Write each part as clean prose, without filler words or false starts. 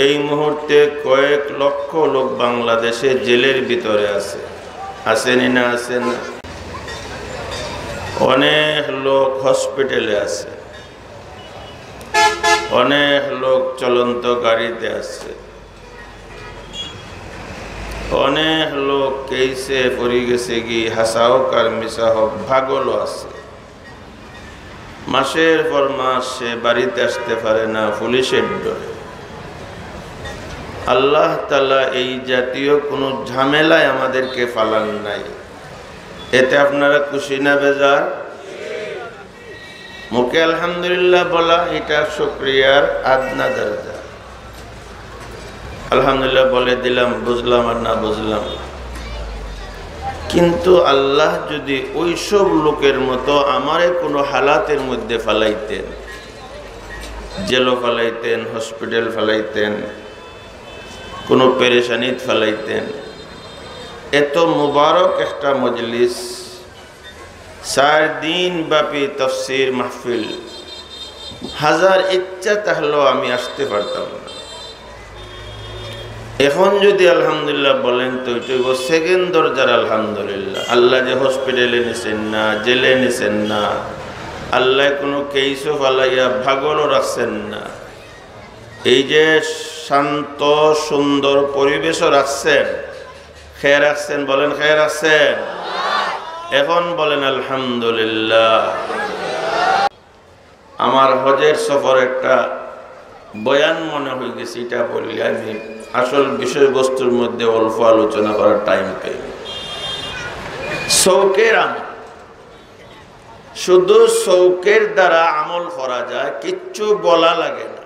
এই মুহূর্তে কয়েক লক্ষ লোক বাংলাদেশে জেলের ভিতরে আছে, আসেনি না? আছে না? অনেক লোক হসপিটালে আছে, অনেক লোক চলন্ত গাড়িতে আছে, অনেক লোক কেসে পড়ে গেছে কি হাসা হোক আর মিশা হোক ভাগলও আছে। মাসের পর মাস সে বাড়িতে আসতে পারে না পুলিশের ডরে। আল্লাহ তাআলা এই জাতীয় কোনো ঝামেলায় আমাদেরকে ফালান নাই। এতে আপনারা খুশি না বেজার? মুখে আলহামদুলিল্লাহ বলা এটা শুকরিয়ার আদনা দরজা। আলহামদুলিল্লাহ বলে দিলাম, বুঝলাম আর না বুঝলাম। কিন্তু আল্লাহ যদি ওইসব লোকের মতো আমারে কোনো হালাতের মধ্যে ফালাইতেন, জেলও ফালাইতেন, হসপিটাল ফালাইতেন, কোনো পেরেশানিত ফালাইতেন, এত মুবারক একটা মজলিস, 4 দিন ব্যাপী তাফসীর মাহফিল, হাজার ইচ্ছা তাহলেও আমি আসতে পারতাম না। এখন যদি আলহামদুলিল্লাহ বলেন তো এটা সেকেন্ড দরজার আলহামদুলিল্লাহ। আল্লাহ যে হসপিটালে নিছেন না, জেলে নিছেন না, আল্লাহ কোনো কেইসও ফালাইয়া ভাগলও রাখছেন না, এই যে শান্ত সুন্দর পরিবেশও রাখছেন, খেয়ে রাখছেন, বলেন খেয়ে রাখছেন। এখন বলেন আলহামদুলিল্লাহ। আমার হজের সফর একটা বয়ান মনে হয়ে গেছে, এটা বলি আমি আসল বিষয়বস্তুর মধ্যে অল্প আলোচনা করার টাইম পাই। শৌকের আমল, শুধু শৌকের দ্বারা আমল করা যায়, কিচ্ছু বলা লাগে না,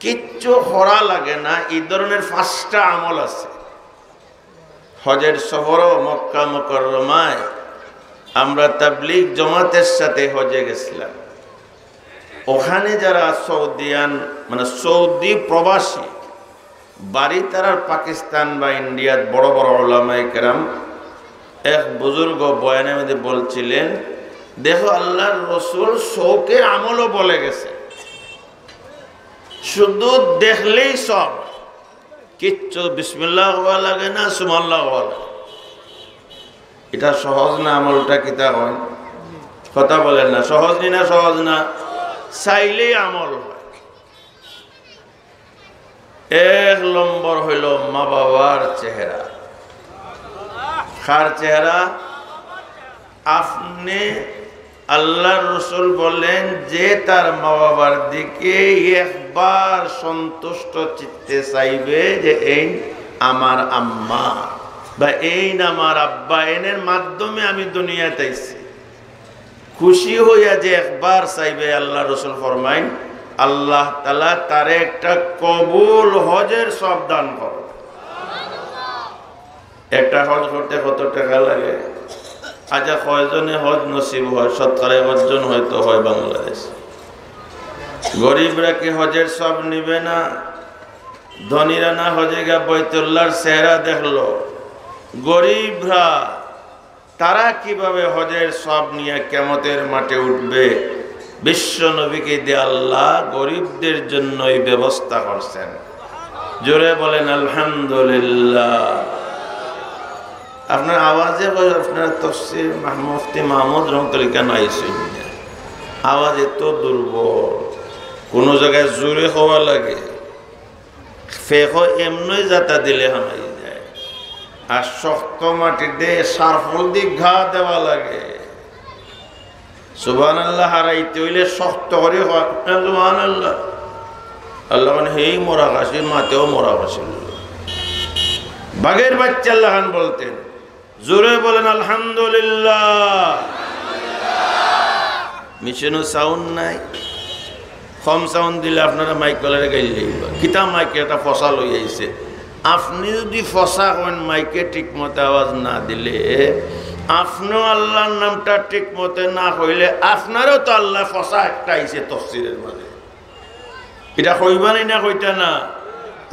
কিচ্ছু করা লাগে না। এই ধরনের 5টা আমল আছে। হজের সফরও মক্কা মুকাররমায় আমরা তাবলীগ জামাতের সাথে হজে গেছিলাম। ওখানে যারা সৌদিয়ান মানে সৌদি প্রবাসী বাড়ি তারা পাকিস্তান বা ইন্ডিয়ার বড় বড় উলামায়ে কেরাম, এক বুজুর্গ বয়ানের মধ্যে বলছিলেন, দেখো আল্লাহর রাসূল শৌকের আমলও বলে গেছে, শুধু দেখলেই সব, কিচ্ছু বিসমিল্লাহ হওয়া লাগে না, সুবহানাল্লাহ হওয়া লাগে। এটা সহজ না? আমলটা কিতা হয়? কথা বলেন না, সহজ নি না? সহজ না? চাইলেই আমল হয়। 1 নম্বর হইল মা বাবার চেহারা। কার চেহারা? আপনি আল্লাহর রাসূল বলেন যে তার মা বাবার দিকে একবার সন্তুষ্ট চিত্তে চাইবে যে এই আমার আম্মা বা এই আমার আব্বা, এনের মাধ্যমে আমি দুনিয়াতে আইছি, খুশি হইয়া যে একবার চাইবে, আল্লাহ রাসূল ফরমাইন আল্লাহ তাআলা তারে একটা কবুল হজের সব দান করে। একটা হজ করতে কত টাকা লাগে? আচ্ছা, কয়জনে হজ নসিব হয়? 70 জন হয়তো হয় বাংলাদেশ। গরিবরা কি হজের সব নিবে না? ধনীরা না হজে গিয়া বাইতুল্লাহর চেহারা দেখলো, গরিবরা তারা কিভাবে হজের সব নিয়ে কিয়ামতের মাঠে উঠবে? বিশ্ব নবীকে দিয়ে আল্লাহ গরিবদের জন্যই ব্যবস্থা করছেন। জোরে বলেন আলহামদুলিল্লাহ। আপনার আওয়াজে আপনার তাফসীর মুফতি মাহমুদ রহমতুল্লাহ কেন আইসেন? আওয়াজ এত দুর্বল, কোনো জায়গায় জোরে হওয়া লাগে, ফেক এমনই যাতা দিলে হামাই যায়, আর শক্ত মাটিতে সারফল দিয়ে ঘা দেওয়া লাগে। সুবহানাল্লাহ হারাইতে হইলে শক্ত করে সুবহানাল্লাহ। আল্লাহ মানে হেই মোরা খাসি, মাতেও মোরা খাসি, বাঘের বাচ্চা আল্লাহ খান বলতেন। জোরে বলেন আলহামদুলিল্লাহ। মিশনও সাউন্ড নাই, কম সাউন্ড দিলে আপনারা মাইক কলারে গাইলে কিতা মাইকে একটা ফসা লই আইছে। আপনি যদি ফসা হন মাইকে ঠিক মতো আওয়াজ না দিলে, আপনিও আল্লাহর নামটা ঠিক মতো না হইলে আপনারও তো আল্লাহ ফসা একটা আইছে তাফসীরের মাঝে। এটা কইবানি না কইতা না?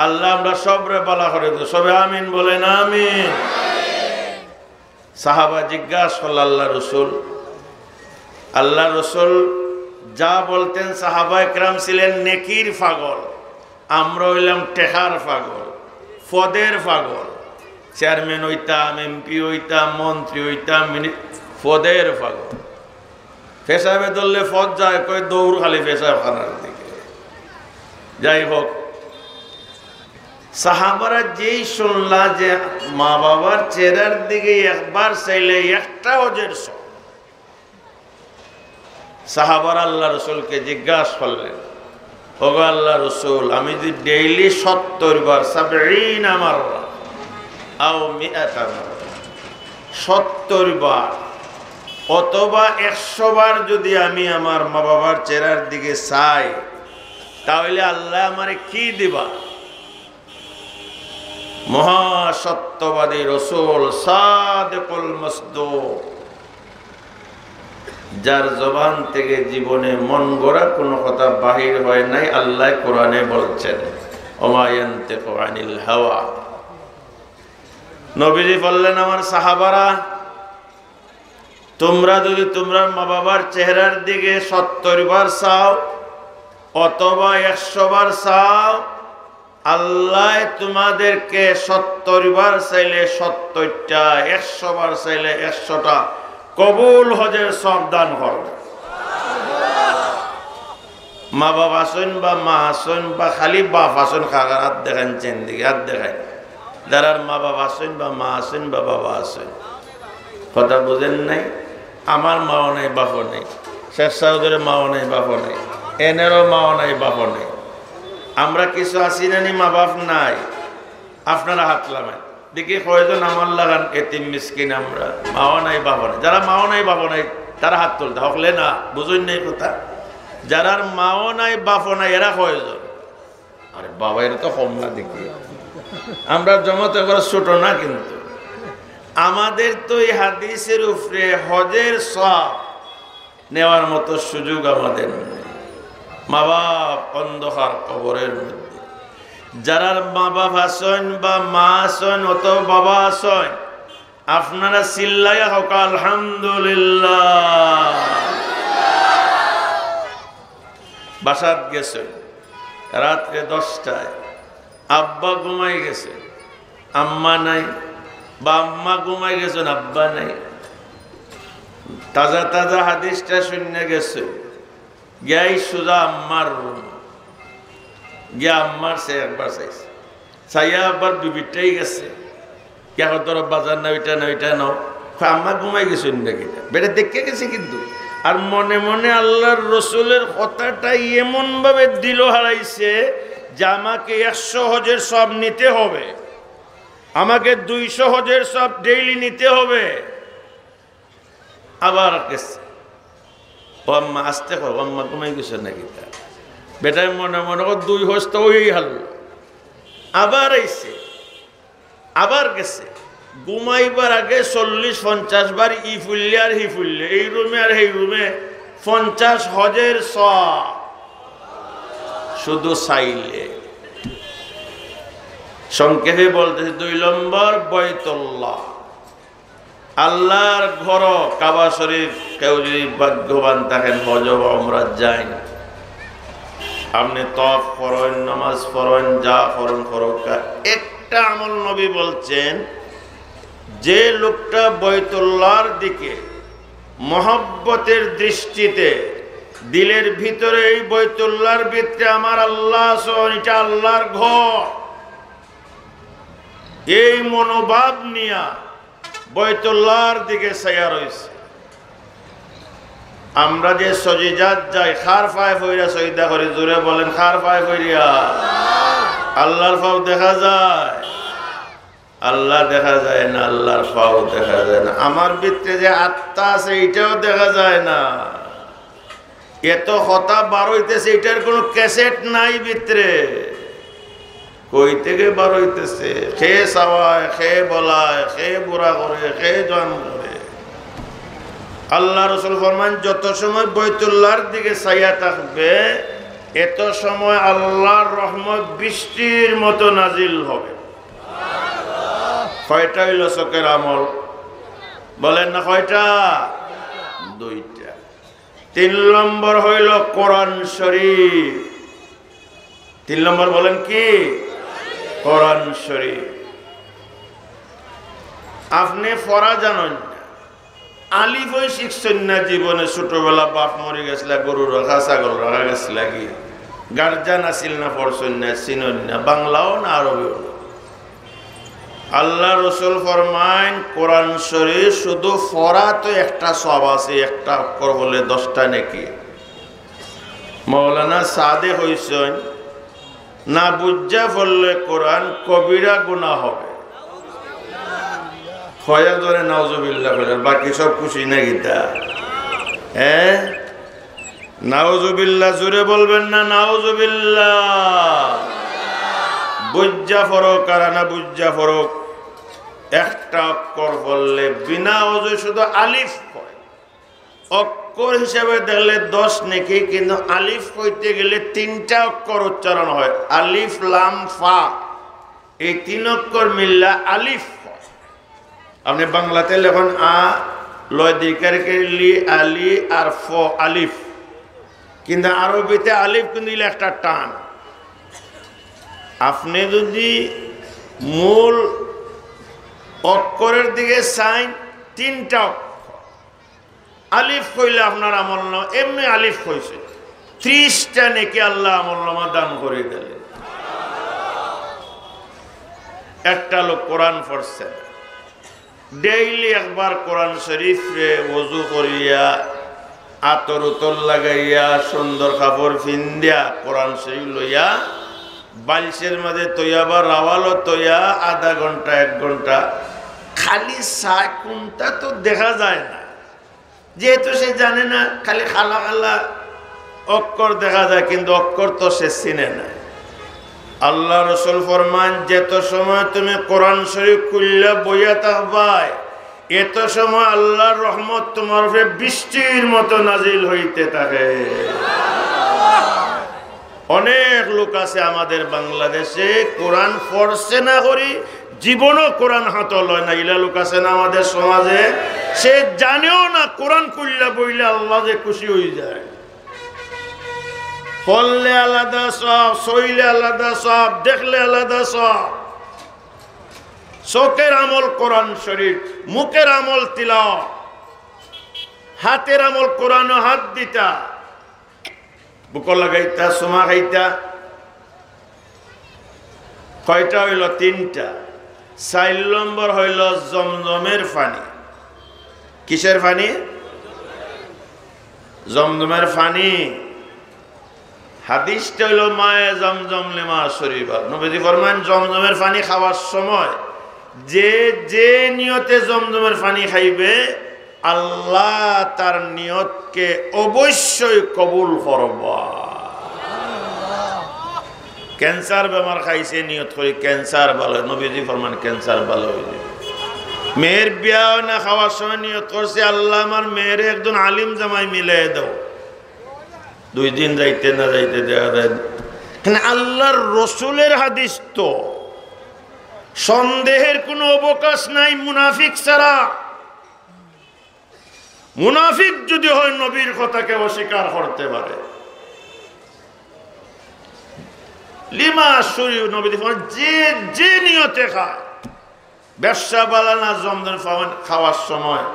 আল্লাহ আমরা সবরে বালা করে দেব, সবে আমিন বলেন আমিন। সাহাবা জিজ্ঞাসা করল আল্লাহ রসুল যা বলতেন, সাহাবায়ে কেরাম ছিলেন নেকির পাগল, আমরা হইলাম টেকার পাগল, পদের পাগল। চেয়ারম্যান হইতাম, এমপি হইতাম, মন্ত্রী হইতাম, পদের পাগল। পেশাবে ধরলে পদ যায়, কই দৌড় খালি পেশাব খানার দিকে। যাই হোক, সাহাবারা যেই শুনলা যে মা বাবার চেহারার দিকে একবার চাইলে একটা হজের সব, সাহাবারা আল্লাহ রসুলকে জিজ্ঞাসা করলেন, ওগো আল্লাহ রসুল, আমি যদি ডেইলি 70 বার 70 মাররা আও 100 মাররা 70 বার অথবা 100 বার যদি আমি আমার মা বাবার চেহারার দিকে চাই, তাহলে আল্লাহ আমারে কি দিবা? মহাসত্যবাদী রসুল সাদিকুল মাসদুক, যার জবান থেকে জীবনে মন গড়া কোনো কথা বাহির হয় নাই, আল্লাহ কোরআনে বলছেন ওমা ইয়ানতিকু আনিল হাওয়া। নবীজি বললেন, আমার সাহাবারা, তোমরা যদি তোমরা মা বাবার চেহারার দিকে 70 বার চাও অথবা 100 বার চাও, আল্লাহ তোমাদেরকে 70 বার চাইলে 70টা, 100 বার চাইলে 100টা কবুল হজের সব দান করবে। মা বাবা আসেন বা মা আসেন বা খালি বাপ আসেন, খাগার হাত দেখান চেন দিকে হাত দেখায়, যারার মা বাবা আসেন বা মা আসেন বা বাবা আসেন। কথা বুঝেন নাই? আমার মাও নাই বাপও নেই, শেখ সাউদের মাও নাই বাপও নেই, এনেরও মাও নাই বাপও নেই। আমরা কিছু আসি না, মা বাপ নাই। আপনারা হাত লাগান দেখি কয়জন আমার লাগান এতিম মিসকিন, আমরা মাও নাই বাপও নাই। যারা মাও নাই বাপও নাই তারা হাত তুলতে হকলে না, বুঝুন নাই কথা। যারার মাও নাই বাপও নাই এরা কয়জন? আরে বাবা, এরা তো কম না দেখি। আমরা জমাতে করে ছোট না, কিন্তু আমাদের তো এই হাদিসের উপরে হজের সওয়াব নেওয়ার মতো সুযোগ আমাদের নেই। মা বাপ অন্ধকার কবরের মধ্যে, যারার মা বাপ আসেন বা মা আসেন অথবা বাবা আসেন, আপনারা চিল্লাইয়া হোক আলহামদুলিল্লাহ। বাসাত গেছেন রাত্রে 10টায়, আব্বা ঘুমাই গেছে, আম্মা নাই, বা আম্মা ঘুমাই গেছেন, আব্বা নাই। তাজা তাজা হাদিসটা শুনে গেছে, গিয়াই সোজা আম্মার রুম গিয়া আম্মার সে একবার চাইছে, চাইয়া আবার বিবিটাই গেছে, কে তোর বাজার না ওইটা না ওইটা নাও। আম্মা ঘুমাই গেছেন নাকি? বেটা দেখে গেছে কিন্তু, আর মনে মনে আল্লাহর রসুলের কথাটা এমন ভাবে দিল হারাইছে যে আমাকে 100 হজের সব নিতে হবে, আমাকে 200 হজের সব ডেইলি নিতে হবে। আবার গেছে, ও আম্মা আসতে কর, আম্মা ঘুমাই গেছে নাকি? বেটায় মনে মনে কর 2 হজ তো ওই হাল। আবার আইছে, আবার গেছে, ঘুমাইবার আগে 40-50 বার ই ফুললে আর হি ফুললে, এই রুমে আর এই রুমে 50 হজের সওয়াব শুধু চাইলে। সংক্ষেপে বলতেছে, 2 নম্বর বাইতুল্লাহ, আল্লাহর ঘর কাবা শরীফ। কেউ যদি ভাগ্যবান থাকেন হজ বা উমরা যায় না, আপনি তওয়াফ করেন, নামাজ পড়েন, যা করেন করুক। একটা আমল নবী বলছেন, যে লোকটা বাইতুল্লাহর দিকে মহব্বতের দৃষ্টিতে, দিলের ভিতরে এই বাইতুল্লাহর ভিতরে আমার আল্লাহ আছেন, এটা আল্লাহর ঘর, এই মনোভাব নিয়া বাইতুল্লাহর দিকে চাইয়া রয়েছে। আমরা যে সজিদাত যাই, খার পায়ে ফইরা সজদা করি, জোরে বলেন খার পায়ে ফইরা। আল্লাহর পাও দেখা যায়? আল্লাহ দেখা যায় না, আল্লাহর পাও দেখা যায় না। আমার ভিতরে যে আত্মা আছে এটাও দেখা যায় না। এত কথা বার হইতেছে, এটার কোনো ক্যাসেট নাই ভিতরে। কই থেকে বার হইতেছে? খেয়ে চাওয়ায়, খেয়ে বলায়, খেয়ে বুড়া করে, খেয়ে জন করে। আল্লাহ রসুল ফরমান, যত সময় বাইতুল্লাহর দিকে চাইয়া থাকবে, এত সময় আল্লাহর রহমত বৃষ্টির মতো নাজিল হবে। কয়টা হইল চোখের আমল? বলেন না কয়টা? 2টা। 3 নম্বর হইল কোরআন শরীফ। 3 নম্বর বলেন কি? কোরআন শরীফ। আপনি পড়া জানেন না, আলিফ ওই শিখছেন না জীবনে। ছোটবেলা বাপ মরে গেছিল, গরু রাখা ছাগল রাখা গেছিল, কি গার্জান আসিল না, পড়ছেন না, চিনেন না, বাংলাও না আরবিও না। আল্লাহ রসুল ফরমাইন কোরআন শরীফ শুধু পড়া তো একটা সব আছে, একটা অক্ষর বলে 10টা নেকি। মৌলানা সাদে হইছেন না বুঝা পড়লে কোরআন কবিরা গুনাহ হবে। খয়া ধরে নাউজুবিল্লাহ বলেন, বাকি সব খুশি না গীতা। হ্যাঁ নাউজুবিল্লাহ জোরে বলবেন না, নাউজুবিল্লাহ। বুঝা ফরক আর না বুঝা ফরক, একটা অক্ষর বললে বিনা ওজু শুধু আলিফ হয়, অক্ষর হিসাবে দেখলে 10 নেকি, কিন্তু আলিফ কইতে গেলে 3টা অক্ষর উচ্চারণ হয়, আলিফ লাম ফা। এই 3 অক্ষর মিললা আলিফ হয়। আপনি বাংলাতে লেখন আ লয় দিকার লি আলি আর ফ আলিফ, কিন্তু আরবিতে আলিফ কিন্তু একটা টান। আপনি যদি মূল অক্ষরের দিকে চাইন, 3টা অক্ষর আলিফ কইলে আপনার আমল নামা, এমনি আলিফ কইছে 30টা নেকি আল্লাহ আমল নামা দান করে দিলেন। একটা লোক কোরআন পড়ছে, ডেইলি একবার কোরআন শরীফ ওযু করিয়া আতর উতর লাগাইয়া সুন্দর কাপড় ফিন্দিয়া কোরআন শরীফ লইয়া বালিশের মাঝে তৈয়া বা রাওয়ালো তৈয়া আধা ঘন্টা 1 ঘন্টা খালি চায়, কোনটা তো দেখা যায় না, যেহেতু সে জানে না, খালি খালা খালা অক্ষর দেখা যায়, কিন্তু অক্ষর তো সে চিনে না। আল্লাহ রসুল ফরমান যেত সময় তুমি কোরআন শরীফ খুললে বইয়া থাকবাই, এত সময় আল্লাহর রহমত তোমার উপরে বৃষ্টির মতো নাজিল হইতে থাকে। অনেক লোক আছে আমাদের বাংলাদেশে কোরআন পড়ছে না করি, জীবনও কোরআন হাত লয় না, ইলা লোক আছে না আমাদের সমাজে, সে জানেও না কোরআন খুললে বইলে আল্লাহ যে খুশি হয়ে যায়। পড়লে আলাদা সব, সইলে আলাদা সব, দেখলে আলাদা সব। চোখের আমল কোরআন শরীফ, মুখের আমল তিলাওয়াত, হাতের আমল কোরআন হাত দিতা, বুক লাগাইতা, সুমা খাইতা। কয়টা হইল? 3টা। 4 নম্বর হইল জমজমের পানি। কিসের পানি? জমজমের পানি। হাদিসটা হইল মায়ে জমজম লিমা শরীবা। নবীজি ফরমান জমজমের পানি খাওয়ার সময় যে যে নিয়তে জমজমের পানি খাইবে, আল্লাহ তার নিয়তকে অবশ্যই কবুল করবা। ক্যান্সার বেমার খাইছে, নিয়ত করি ক্যান্সার ভালো, নবীজি ফরমান ক্যান্সার ভালো হয়ে যাবে। মেয়ের বিয়া না খাওয়ার সময় নিয়ত করছে, আল্লাহ আমার মেয়ের একজন আলিম জামাই মিলাই দাও। 2 দিন যাইতে না যাইতে দেখা যায়। আল্লাহর রসুলের হাদিস তো সন্দেহের কোনো অবকাশ নাই মুনাফিক ছাড়া। মুনাফিক যদি হয় নবীর কথাকে অস্বীকার করতে পারে। লিমা শরীফ নবীজি যে যে নিয়তে খায়, ব্যবসা বালা না জমজম খাওয়ার সময়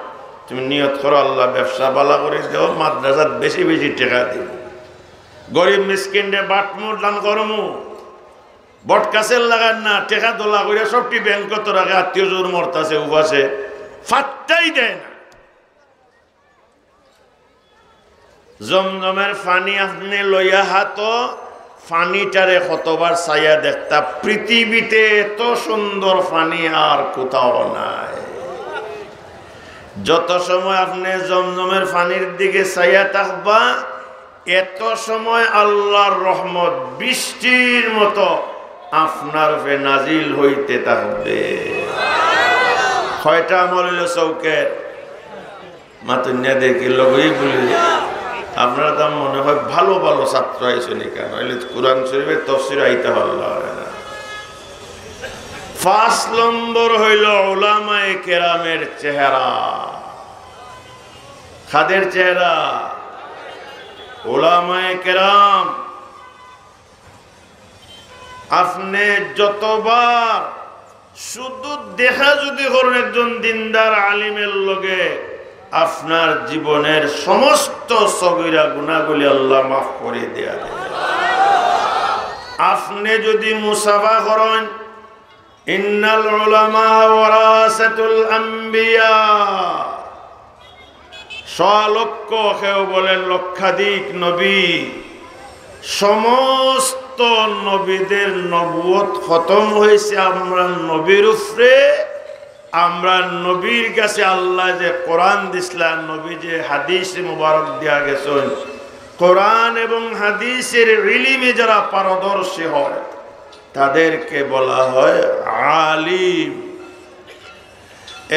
তুমি নিয়ত করো আল্লাহ ব্যবসা বালা করে দেও, মাদ্রাসাত বেশি বেশি টাকা দিব, গরিব মিসকিনরে বাটমুর দান করমু, বট কাছের লাগান না, টেকা দোলা করে সবটি ব্যাংক তো রাখে, আত্মীয় জোর মরতাছে উপাসে, ফাটটাই দেয় না। জমজমের পানি আপনি লইয়া হাত, পানিটারে কতবার ছায়া দেখতা, পৃথিবীতে এত সুন্দর পানি আর কোথাও নাই। যত সময় আপনি জমজমের পানির দিকে ছায়া থাকবা, এত সময় আল্লাহর রহমত বৃষ্টির মতো আপনার উপরে নাজিল হইতে থাকবে। কয়টা আমল হইল চৌকের? মাতুনিয়া দেখি লগই বলি, আপনারা তো মনে হয় ভালো ভালো ছাত্র আইসনি, কেন কোরআন শরীফের তফসির আইতে হল। 5 নম্বর হইল উলামায়ে কেরামের চেহারা। কাদের চেহারা? উলামায়ে কেরাম। আপনি যতবার শুধু দেখা যদি করেন একজন দিনদার আলিমের লগে, আপনার জীবনের সমস্ত সগীরা গুনাহগুলি আল্লাহ মাফ করে দেয়া দেয়। আপনি যদি মুসাফা করেন, ইন্নাল উলামা ওয়ারাসাতুল আম্বিয়া, লক্ষ কেউ বলেন লক্ষাধিক নবী, সমস্ত নবীদের নবুয়ত খতম হয়েছে আমরা নবীর উপরে। আমরা নবীর কাছে আল্লাহ যে কোরআন দিছিলেন, নবী যে হাদিস মুবারক দিয়া গেছেন, কোরআন এবং হাদিসের ইলমে যারা পারদর্শী হয় তাদেরকে বলা হয় আলিম।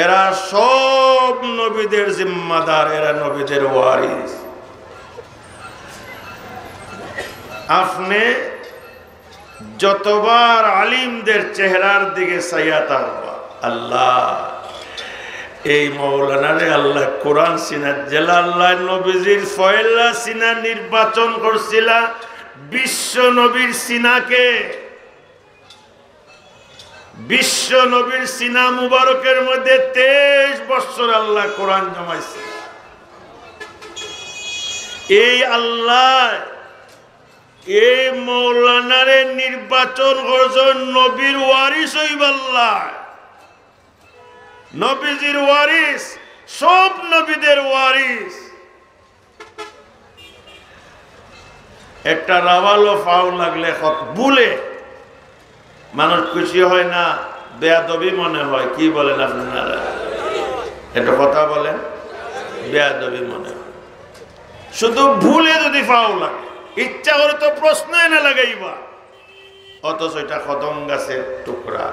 এরা সব নবীদের জিম্মাদার, এরা নবীদের ওয়ারিস। আপনি যতবার আলিমদের চেহারার দিকে চাইয়া থাকবা, আল্লাহ এই মৌলানারে আল্লাহ কোরআন সিনার জেলা আল্লাহ নবীজির ফয়লা সিনা নির্বাচন করছিলা, বিশ্ব নবীর সিনাকে, বিশ্ব নবীর সিনা মুবারকের মধ্যে 23 বছর আল্লাহ কোরআন জমাইছে। এই আল্লাহ এই মৌলানারে নির্বাচন করছেন নবীর ওয়ারিস হইবাল্লাহ, নবীজির ওয়ারিস, সব নবীদের ওয়ারিস। একটা রাওয়ালো ফাউ লাগলে ভুলে মানুষ খুশি হয় না, বেয়াদবি মনে হয়। কি বলেন আপনারা? একটা কথা বলেন, বেয়াদবি মনে হয়। শুধু ভুলে যদি ফাউ লাগে, ইচ্ছা করে তো প্রশ্নই না লাগাইবা, অথচ এটা কদম গাছের টুকরা,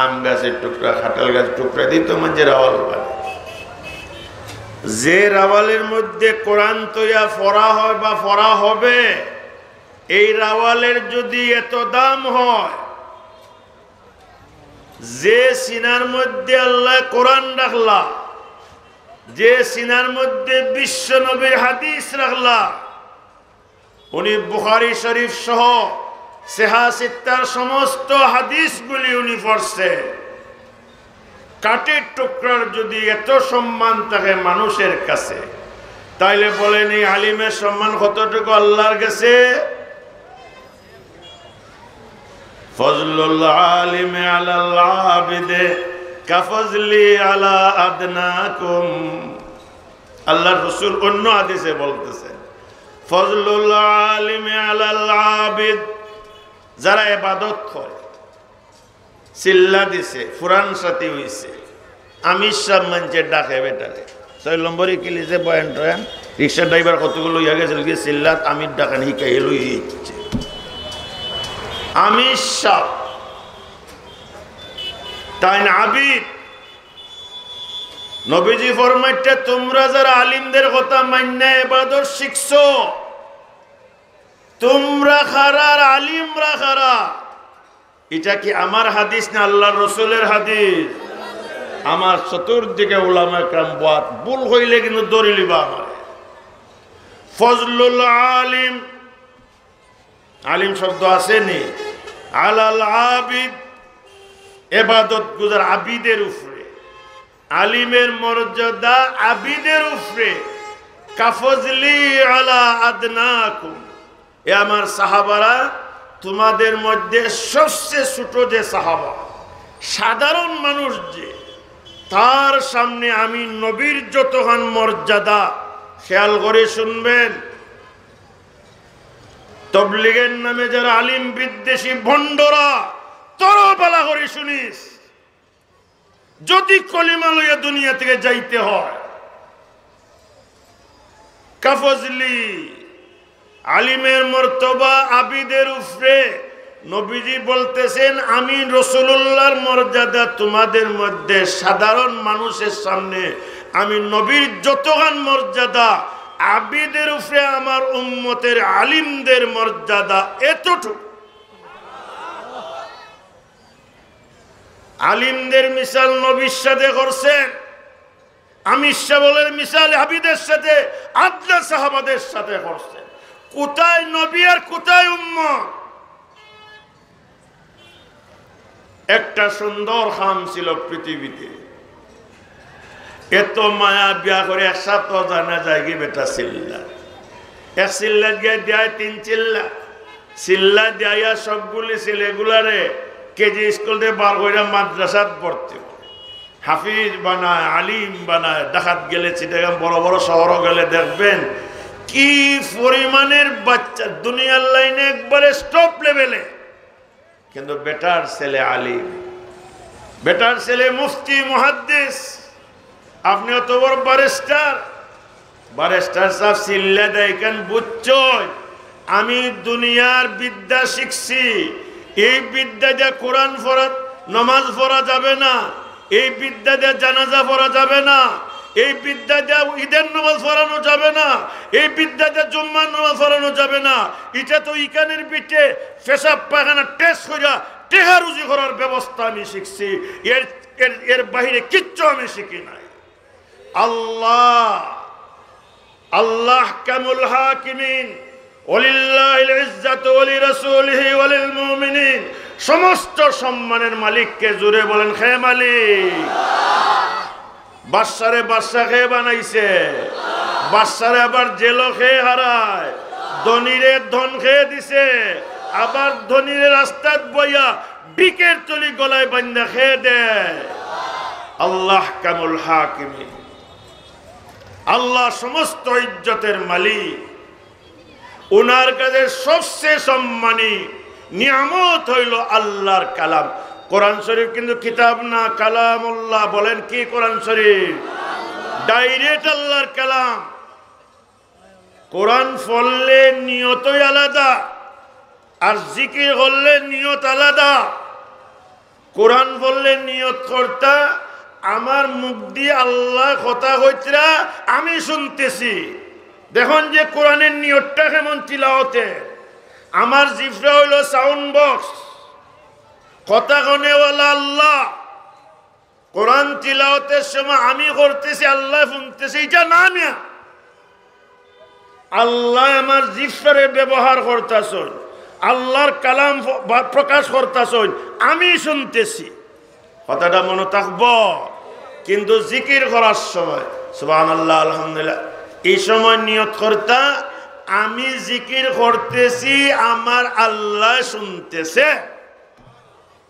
আম গাছের টুকরা, খাটাল গাছের টুকরা দিয়ে তোমার যে রাওয়াল বানে, যে রাওয়ালের মধ্যে কোরআন তৈয়া পড়া হয় বা পড়া হবে, এই রাওয়ালের যদি এত দাম হয়, যে সিনার মধ্যে আল্লাহ কোরআন রাখলা, যে সিনার মধ্যে বিশ্ব নবীর হাদিস রাখলা, উনি বুখারী শরীফ সহ সিহা সিত্তার সমস্ত হাদিসগুলি উনি পড়ছে। কাঠের টুকরার যদি এত সম্মান থাকে মানুষের কাছে, তাইলে বলেন এই আলিমের সম্মান কতটুকু আল্লাহর কাছে? ফজলুল আলিমে আলাল আবিদে কাফজলি আলা আদনাকুম। আল্লাহর রাসূল অন্য হাদিসে বলতেছেন, ফজলুল আলিমে আলাল আবিদ, যারা ইবাদত করে, চিল্লা দিছে, ফুরান সাথী হইছে, আমির সব মানুষের ডাকে বেটারে 6 নম্বরে কিলিছে বয়ান টয়ান, রিক্সা ড্রাইভার কতগুলো ইয়া গেছিল গিয়ে চিল্লাত আমির ডাকান হিকাই এলো ইচ্ছে আমির সাহ তাই না আবিদ। নবীজি ফরমাইতে তোমরা যারা আলিমদের কথা মাইন্না ইবাদত শিখছো, তোমরা খারার আলিমরা খারা। এটা কি আমার হাদিস না আল্লাহর রাসূলের হাদিস? আমার চতুর্দিকে উলামায়ে কেরাম বাত ভুল হইলে কিন্তু ধরে লিবা আমার। ফজলুল আলিম, আলিম শব্দ আছে নি, আলাল আবিদ, ইবাদত গুজার আবিদের উপরে, আলিমের মর্যাদা আবিদের উপরে। কাফজলি আলা আদনাকুম, এ আমার সাহাবারা, তোমাদের মধ্যে সবচেয়ে ছোট যে সাহাবা, সাধারণ মানুষ যে, তার সামনে আমি নবীর যতখান মর্যাদা, খেয়াল করে শুনবেন। তবলিগের নামে যারা আলিম বিদ্বেষী ভণ্ডরা, তরবালা করে শুনিস, যদি কলিমা লইয়া দুনিয়া থেকে যাইতে হয়, কাফজলি আলিমের মর্তবা আবিদের উপরে। নবীজি বলতেছেন আমি রাসূলুল্লাহর মর্যাদা তোমাদের মধ্যে সাধারণ মানুষের সামনে আমি নবীর যতখান মর্যাদা, আবিদের উপরে আমার উম্মতের আলিমদের মর্যাদা এতটুকু। আলিমদের মিসাল নবীর সাথে করছেন, আমির সাহেবের মিসাল আবিদের সাথে, আদলা সাহাবাদের সাথে করছেন। কোথায় নবী আর কোথায় উম্মত? একটা সুন্দর খাম ছিল পৃথিবীতে, এত মায়া বিয়া করে একসাথে জানা যায় কি বেটা চিল্লা, এক চিল্লা দিয়ে দেয় 3 চিল্লা, চিল্লা দিয়া সবগুলি ছেলেগুলারে কেজি স্কুল দিয়ে বার করে মাদ্রাসাত পড়তে, হাফিজ বানায়, আলিম বানায়। ডাকাত গেলে চিটাগাং বড় বড় শহর গেলে দেখবেন কি পরিমাণের বাচ্চা দুনিয়ার লাইনে একবারে স্টপ লেভেলে, কিন্তু বেটার ছেলে আলিম, বেটার ছেলে মুফতি মুহাদ্দিস, আপনি অত বড় ব্যারিস্টার, ব্যারিস্টার সাহেব চিল্লা দেয় কেন? বুঝছো আমি দুনিয়ার বিদ্যা শিখছি, এই বিদ্যা দিয়ে কোরআন পড়া, নামাজ পড়া যাবে না, এই বিদ্যা দিয়ে জানাজা পড়া যাবে না, এই বিদ্যা দিয়ে ঈদের নামাজ পড়ানো যাবে না, এই বিদ্যা দিয়ে জুম্মার নামাজ পড়ানো যাবে না। এটা তো ইকানের পিঠে পেশাব পায়খানা টেস্ট কইরা টেহা রুজি করার ব্যবস্থা আমি শিখছি, এর বাইরে কিচ্ছু আমি শিখি নাই। আল্লাহ কামুল হাকিমিন ওয়ালিল্লাহিল ইজ্জাতু ওয়ালি রাসূলিহি ওয়ালিল মুমিনিন, সমস্ত সম্মানের মালিককে জুড়ে বলেন হে মালিক। বাদশারে বাদশা খেয়ে বানাইছে, বাদশারে আবার জেলও খেয়ে হারায়, ধনীরে ধন খেয়ে দিছে, আবার ধনীরে রাস্তাত বইয়া বিকের তুলি গলায় বান্ধা খেয়ে দেয়। আল্লাহ কামুল হাকিমিন, আল্লাহ সমস্ত ইজ্জতের মালিক, ওনার কাছে সবচেয়ে সম্মানী নিয়ামত হইল আল্লাহর কালাম। কোরআন শরীফ কিন্তু কিতাব না, কালামুল্লাহ। বলেন কি কোরআন শরীফ? ডাইরেক্ট আল্লাহর কালাম। কোরআন পড়লে নিয়তই আলাদা, আর জিকির করলে নিয়ত আলাদা। কোরআন পড়লে নিয়ত করতা আমার মুখ দিয়ে আল্লাহ কথা হইতরা আমি শুনতেছি। দেখুন যে কোরআনের নিয়তটা কেমন তিলাওয়াতে। আমার জিফরা হইল সাউন্ড বক্স, কথা গনেওয়ালা আল্লাহ। কোরআন তিলাওয়াতের সময় আমি করতেছি, আল্লাহ শুনতেছি, এটা না মিয়া। আল্লাহ আমার জিফরারে ব্যবহার করতেছেন, আল্লাহর কালাম প্রকাশ করতেছেন, আমি শুনতেছি। কথাটা মনে থাকবো। কিন্তু জিকির করার সময় সুবহানাল্লাহ আলহামদুলিল্লাহ, এই সময় নিয়ত করতা আমি জিকির করতেছি, আমার আল্লাহ শুনতেছে।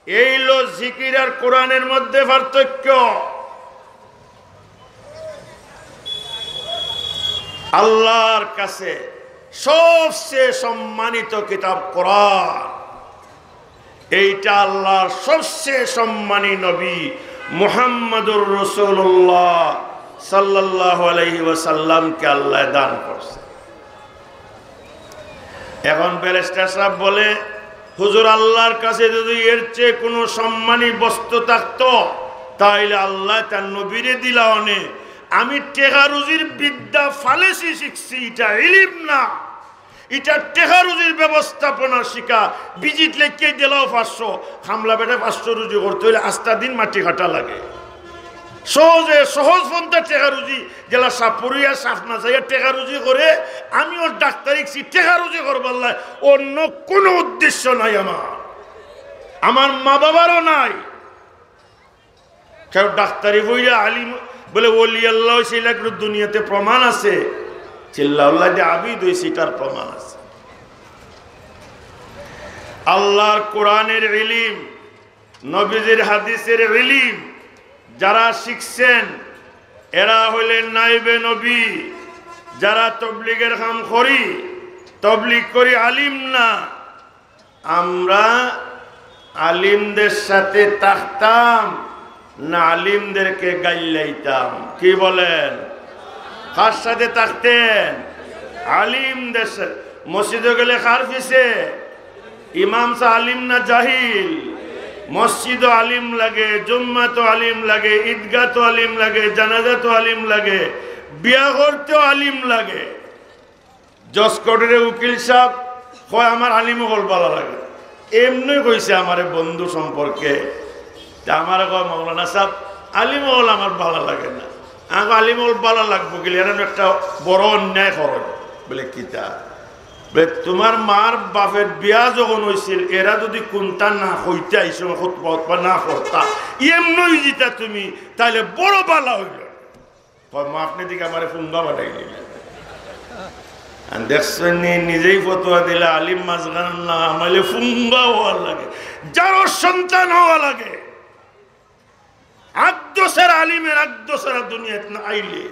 এই লো জিকির আর কোরআনের মধ্যে পার্থক্য। আল্লাহর কাছে সবচেয়ে সম্মানিত কিতাব কোরআন, এইটা আল্লাহর সবচেয়ে সম্মানী নবী মুহাম্মদুর রাসূলুল্লাহ সাল্লাল্লাহু আলাইহি ওয়াসাল্লামকে আল্লাহ দান করছে। এখন ব্যারিস্টার সাহেব বলে, হুজুর আল্লাহর কাছে যদি এর চেয়ে কোনো সম্মানী বস্তু থাকতো তাইলে আল্লাহ তার নবীরে দিলা অনেক। আমি টেকা রুজির বিদ্যা ফালেসি শিখছি, এটা ইলম না, এটা টেকা রুজির ব্যবস্থাপনা শিখা। বিজিট লেখকে দিলাও 500, হামলা বেটা 500 রুজি করতে হইলে আস্তা দিন মাটি কাটা লাগে। সহজে সহজ পন্থা টেকা রুজি জেলা সাপুরিয়া সাফ না যাইয়া টেকা রুজি করে। আমি ওর ডাক্তারি টেকা রুজি করবার লাই, অন্য কোনো উদ্দেশ্য নাই আমার মা বাবারও নাই। কেউ ডাক্তারি বইলে আলিম বলে ওলি আল্লাহ সেইলা দুনিয়াতে প্রমাণ আছে, চিল্লাউল্লাহ যে আবিদ হইছে এটার প্রমাণ আছে। আল্লাহর কোরআনের ইলম, নবীজির হাদিসের ইলম যারা শিখছেন এরা হইলেন নাইবে নবী। যারা তবলিগের কাম করি, তবলিগ করি আলিম না, আমরা আলিমদের সাথে থাকতাম না আলিমদেরকে গাইলাইতাম? কি বলেন? কার সাথে থাকতেন? আলিমদের সাথে। মসজিদে গেলে কার পিছে? ইমাম সাহেব আলিম না জাহিল? মসজিদ আলিম লাগে, জুম্মা তো আলিম লাগে, ঈদগাহ তো আলিম লাগে, জানাজা তো আলিম লাগে, বিয়া করতেও আলিম লাগে। জসকোটের উকিল সাহেব কয় আমার আলিম হল ভালো লাগে, এমনি কইছে আমার বন্ধু সম্পর্কে। আমার কয় মৌলানা সাহেব আলিম হল আমার ভালো লাগে না। আমাকে আলিম হল ভালো লাগবো গেলে এরকম একটা বড় অন্যায় খরচ বলে কিতা তোমার মার বাপের বিয়া যখন হয়েছিল এরা যদি কোনটা না হইতে আইসো খুতবা না করতা এমনই যেটা তুমি তাহলে বড় বালা হইল মা আপনি দিকে আমার ফুঙ্গা বানাই দিলেন দেখছেন নিজেই ফতোয়া দিলে আলিম মাঝখান না আমালে ফুঙ্গা হওয়া লাগে যারও সন্তান হওয়া লাগে আকদোসের আলিমের আকদোসের দুনিয়াত না আইলে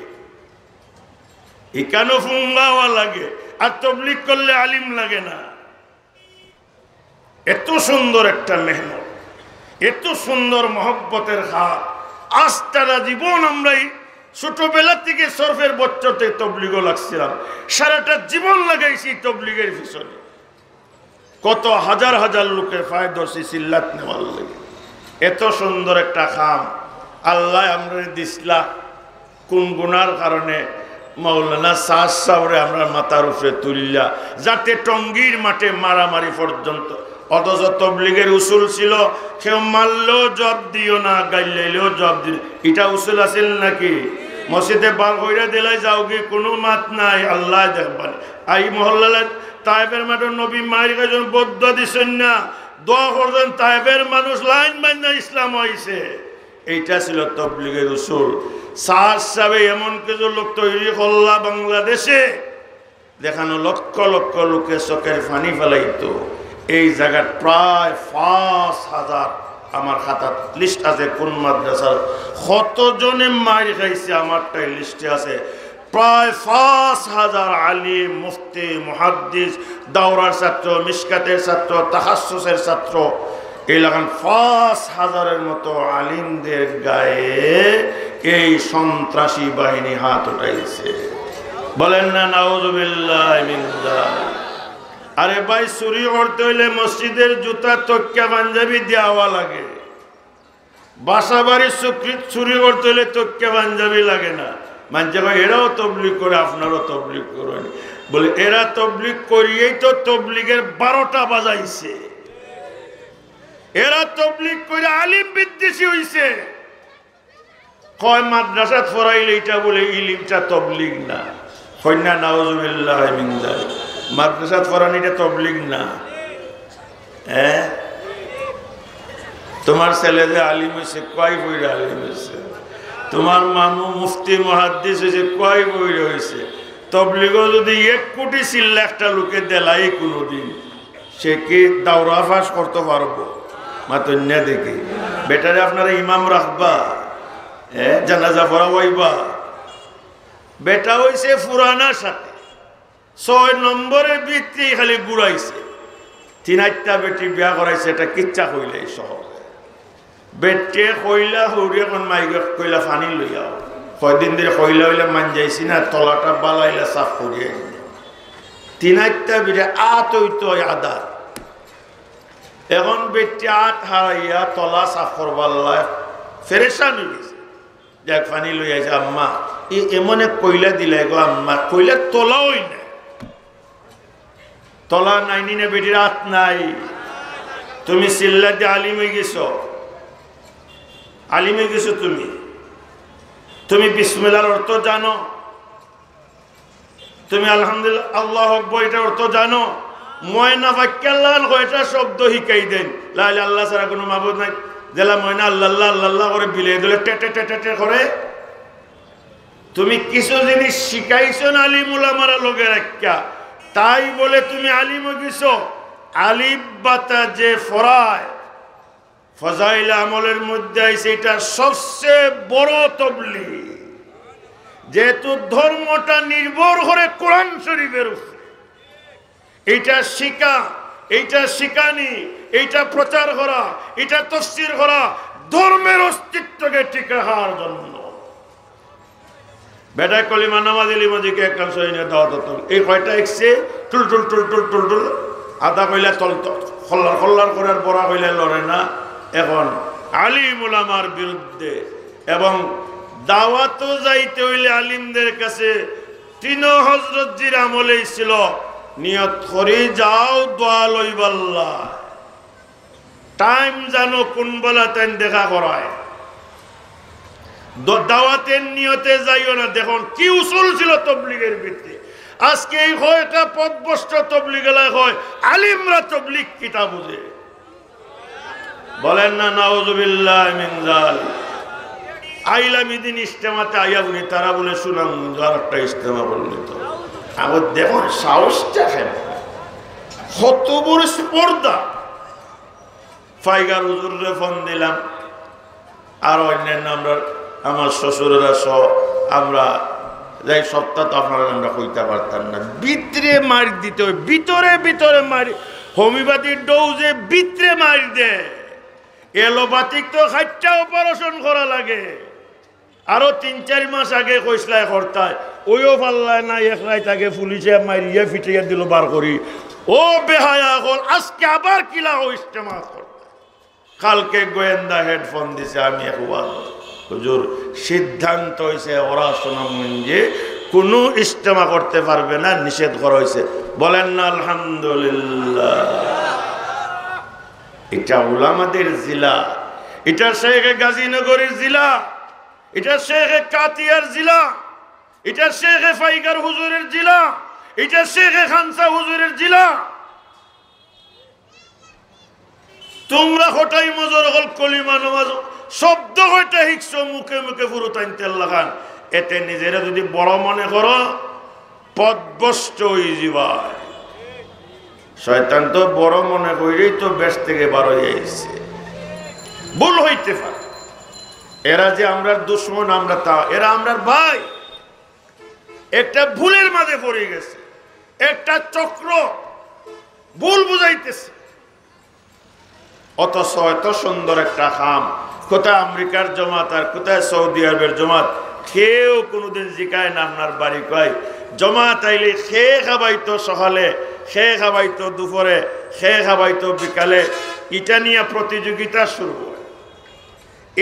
কেন ফুঙ্গা হওয়া লাগে আর তবলিগ করলে আলিম লাগে না এত সুন্দর একটা মেহনত এত সুন্দর মহব্বতের হাত আস্তারা জীবন আমরাই ছোটবেলা থেকে সরফের বচ্চতে তবলিগও লাগছিলাম সারাটা জীবন লাগাইছি তবলিগের পিছনে কত হাজার হাজার লোকের ফায় ধরছি সিল্লাত নেওয়ার লাগে এত সুন্দর একটা খাম আল্লাহ আমরা দিসলা কোন গুনার কারণে মাওলানা সাজ সাবরে আমরা মাথার উপরে তুললা যাতে টঙ্গীর মাঠে মারামারি পর্যন্ত অথচ তবলিগের উসুল ছিল কেউ মারলেও জব দিও না গাইলেও জব দিও এটা উসুল আছিল নাকি মসজিদে বার হইরা দিলাই যাও কি কোনো মাত নাই আল্লাহ দেখবেন আই মহল্লা তাইবের মাঠে নবী মায়ের কাছে বদ্ধ দিছেন না দোয়া করছেন তাইবের মানুষ লাইন বান্ধা ইসলাম হয়েছে এইটা ছিল তবলিগের উসুল সাজ সাবে এমন কিছু লোক তৈরি করলা বাংলাদেশে দেখানো লক্ষ লক্ষ লোকের চোখের ফানি ফেলাইতো এই জায়গার প্রায় ৫,০০০ আমার খাতার লিস্ট আছে কোন মাদ্রাসার কতজনে মার খাইছে আমারটাই লিস্টে আছে প্রায় ৫,০০০ আলিম মুফতি মুহাদ্দিস দাওরার ছাত্র মিশকাতের ছাত্র তাহাসসুসের ছাত্র এই লাগান ৫,০০০-এর মতো আলিমদের গায়ে এই সন্ত্রাসী বাহিনী হাত উঠাইছে বলেন না নাউযুবিল্লাহ মিন যালিক আরে ভাই চুরি করতে হইলে মসজিদের জুতা তক্কা পাঞ্জাবি দেওয়া লাগে বাসা বাড়ির চুরি করতে হইলে তক্কা পাঞ্জাবি লাগে না মানছে ভাই এরাও তবলিগ করে আপনারও তবলিগ করেন বলে এরা তবলিগ করিয়েই তো তবলিগের ১২টা বাজাইছে এরা তবলিগ করে আলিম বিদ্বেষী হইছে কয় মাদ্রাসাত পড়াইলে এটা বলে ইলিমটা তবলিগ না কন্যা নাউযুবিল্লাহ মিন যালিক মাদ্রাসাত পড়ানি এটা তবলিগ না হ্যাঁ তোমার ছেলে যে আলিম হয়েছে কয় বইরে আলিম হয়েছে তোমার মামু মুফতি মুহাদ্দিস হয়েছে কয় বইরে হয়েছে তবলিগও যদি ১ কোটি চিল্লা একটা লোকে দেলাই কোনোদিন সে কি দাওরা ফাঁস করতে পারবো মাতন্যা দেখি বেটারে আপনারা ইমাম রাখবা হ্যাঁ জানাজা পড়া হইবা বেটা হইছে ফুরানার সাথে ৬ নম্বরের ভিত্তি খালি ঘুরাইছে ৩-৮টা বেটি বিয়া করাইছে এটা কিচ্ছা কইলে সহজ বেটে কইলা হৌরি এখন মাইকে কইলা ফানি লইয়া কয়দিন ধরে কইলা হইলে মান যাইছি না তলাটা বালাইলা সাফ করিয়ে ৩-৮টা বেটে আত হইতো আদা এখন বেটি আত হারাইয়া তলা সাফ করবার ফেরেশান হয়ে গেছে যাক ফানি লই আইছে আম্মা এমন এক কইলা দিলাই গো আম্মা কইলা তোলাওই না তলা নাইনি না বেটির হাত নাই তুমি চিল্লা দিয়ে আলিম হয়ে গেছো আলিম হয়ে গেছো তুমি বিসমিল্লাহর অর্থ জানো তুমি আলহামদুলিল্লাহ আল্লাহু আকবার এটার অর্থ জানো ময়না বাক্যাল্লাহ কয়টা শব্দ শিখাই দেন লা ইলাহা ইল্লাল্লাহ ছাড়া কোনো মাবুদ নাই জেলা ময়না আল্লাহ আল্লাহ করে বিলে দিলে টেটে টেটে টেটে করে তুমি কিছু জিনিস শিখাইছো না আলিম উলামারা লোকের একটা তাই বলে তুমি আলিম গেছো আলিফ বাতা যে ফরায় ফজাইল আমলের মধ্যে আইছে এটা সবচেয়ে বড় তবলিগ যেহেতু ধর্মটা নির্ভর করে কোরআন শরীফের উপর এইটা শিখা এইটা শিখানি এইটা প্রচার করা এটা তাফসীর করা ধর্মের অস্তিত্বকে ঠিক রাখার জন্য বেটা কলিমা নামাজ ইলিমাজিকে একখান সহিনে দাওয়াত হতো এই কয়টা এসছে টুল টুল টুল টুল টুল টুল আদা কইলা তল খল্লার খল্লার করার বড়া কইলে লড়ে না এখন আলিম উলামার বিরুদ্ধে এবং দাওয়াতও যাইতে হইলে আলিমদের কাছে ৩ হযরতজির আমলেই ছিল নিয়ত করি যাও দোয়া লইবাল্লাহ টাইম জানো কোন বেলা তাই দেখা করায় দাওয়াতের নিয়তে যাইও না দেখুন কি উসুল ছিল তবলিগের ভিত্তি আজকে এই হয় এটা পথভ্রষ্ট তবলিগেলা হয় আলিমরা তবলিগ কিতা বুঝে বলেন না নাউযুবিল্লাহি মিন যালিক। আইলাম ইদিন ইজতেমাতে আইয়া বলি তারা বলে শুনাম আর একটা ইজতেমা বললি তো আমার দেখুন সাহসটা কেন কত বড় স্পর্ধা। ফাইগার হুজুরে ফোন দিলাম আর অন্যান্য আমরা আমার শ্বশুরেরা সহ আমরা যাই সপ্তাহ তো আপনারা আমরা কইতে পারতাম না ভিতরে মার দিতে হয় ভিতরে ভিতরে মারি হোমিওপ্যাথির ডোজে ভিতরে মার দে এলোপ্যাথিক তো 60টা অপারেশন করা লাগে আরো 3-4 মাস আগে কইসলায় করতায় ওইও পাল্লায় না একলাই তাকে পুলিশে মারিয়ে ফিটিয়ে দিল বার করি ও বেহায়া হল আজকে আবার কিলা ইজতেমা করতে কালকে গোয়েন্দা হেডফোন দিছে আমি একবার হুজুর সিদ্ধান্ত হয়েছে ওরা শোনাবেন যে কোনো ইজতেমা করতে পারবে না নিষেধ করা হয়েছে বলেন না আলহামদুলিল্লাহ। এটা উলামাদের জেলা এটা শেখ গাজীনগরের জেলা এটা শেখ কাতিয়ার জেলা এটা শেখ ফাইগার হুজুরের জেলা এটা শেখ খানসা হুজুরের জেলা। তোমরা হঠাই মজর হল কলিমা নামাজ শব্দ হইতে হিকছো মুখে মুখে পুরো টানতে লাগান এতে নিজেরা যদি বড় মনে করো পথভ্রষ্ট হয়ে যাবায়। শয়তান তো বড় মনে করেই তো বেশ থেকে বার হয়ে এসেছে ভুল হইতে পারে এরা যে আমরা দুশ্মন আমরা তা এরা আমরার ভাই একটা ভুলের মাঝে পড়ে গেছে একটা চক্র ভুল বুঝাইতেছে অথচ এত সুন্দর একটা খাম কোথায় আমেরিকার জমাত আর কোথায় সৌদি আরবের জমাত কেউ কোনোদিন জিকায় না আপনার বাড়ি কয় জমাত আইলে খেয়ে খাবাইতো সকালে খেয়ে খাবাইতো দুপুরে খেয়ে খাবাইতো বিকালে এটা নিয়ে প্রতিযোগিতা শুরু হয়।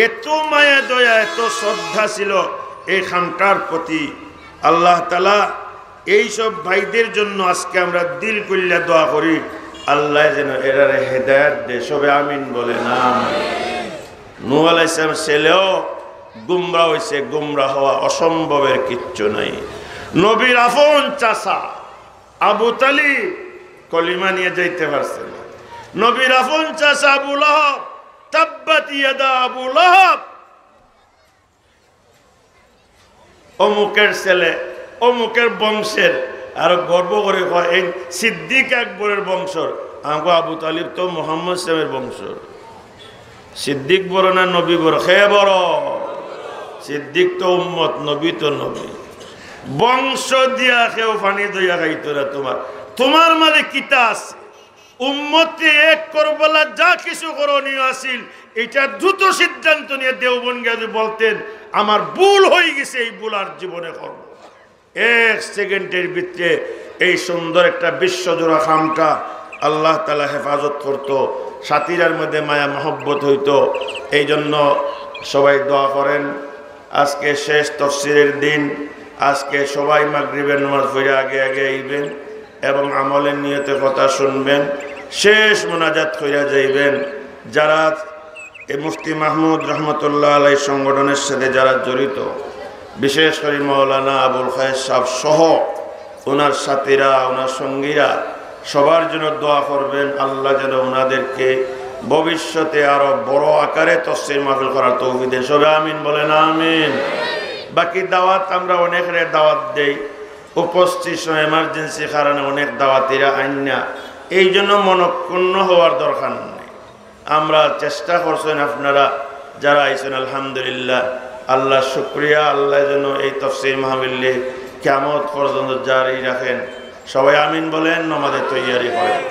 এত মায়া দয়া এত শ্রদ্ধা ছিল এই খামটার প্রতি আল্লাহ তাআলা এইসব ভাইদের জন্য আজকে আমরা দিল কইলা দোয়া করি আল্লাহ যেন এরারে হেদায়েত দে সবে আমিন বলে না। নূহ আলাইহিস সালাম ছেলেও গুমরা হইছে গুমরা হওয়া অসম্ভবের কিচ্ছু নাই। নবীর আপন চাচা আবু তালিব কলিমা নিয়ে যাইতে পারছে না। নবীর আপন চাচা আবু লাহাব তাব্বাত ইয়াদা আবু লাহাব অমুকের ছেলে অমুকের বংশের আর গর্ব করে কয় এই সিদ্দিক আকবরের বংশর আমাকে আবু তালিব তো মুহাম্মদ সাহেবের বংশর। সিদ্দিক বড় না নবী বড়? খেয়ে বড় সিদ্দিক তো উম্মত নবী তো নবী বংশ দিয়া কেউ পানি দইয়া খাইতো না। তোমার মাঝে কিতা আছে উম্মতে এক করবলা যা কিছু করণীয় আছিল এটা দ্রুত সিদ্ধান্ত নিয়ে দেওবন্দ গাজী বলতেন আমার ভুল হয়ে গেছে এই ভুল আর জীবনে করব। 1 সেকেন্ডের ভিতরে এই সুন্দর একটা বিশ্বজোড়া খামটা আল্লাহ তাআলা হেফাজত করতো সাথীরার মধ্যে মায়া মহব্বত হইতো। এই জন্য সবাই দোয়া করেন। আজকে শেষ তাফসীরের দিন আজকে সবাই মাগরিবের নামাজ পড়ে আগে আগে আইবেন এবং আমলের নিয়তে কথা শুনবেন শেষ মোনাজাত কইরা যাইবেন। যারা এই মুফতি মাহমুদ রহমতুল্লাহ আলাই সংগঠনের সাথে যারা জড়িত বিশেষ করে মাওলানা আবুল খায়ের সাহেব সহ ওনার সাথীরা ওনার সঙ্গীরা সবার জন্য দোয়া করবেন আল্লাহ যেন ওনাদেরকে ভবিষ্যতে আরো বড় আকারে তাফসীর মাহফিল করার তৌফিক দেন। সবাই আমিন বলেন আমিন। বাকি দাওয়াত আমরা অনেকের দাওয়াত দেই উপস্থিত এমার্জেন্সি কারণে অনেক দাওয়াতিরা আইন না এই জন্য মনক্ষুণ্ণ হওয়ার দরকার নেই। আমরা চেষ্টা করছেন আপনারা যারা আইছেন আলহামদুলিল্লাহ আল্লাহ শুকরিয়া। আল্লাহ যেন এই তাফসীর মাহফিলে কিয়ামত পর্যন্ত জারি রাখেন। সবাই আমিন বলেন। নামাজের তৈয়ারি করেন।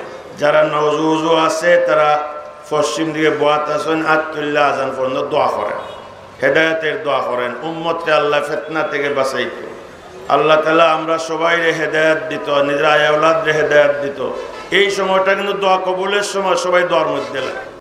যারা নওজুজু আছে তারা পশ্চিম দিকে বয়াত আছেন আতুল্লাহ আজান পর্যন্ত দোয়া করেন হেদায়েতের দোয়া করেন উম্মতকে আল্লাহ ফিতনা থেকে বাঁচাইতো। আল্লাহ তাআলা আমরা সবাই হেদায়েত দিত নিজের আওলাদরে হেদায়েত দিত। এই সময়টা কিন্তু দোয়া কবুলের সময় সবাই দোয়ার মধ্যে লাগে।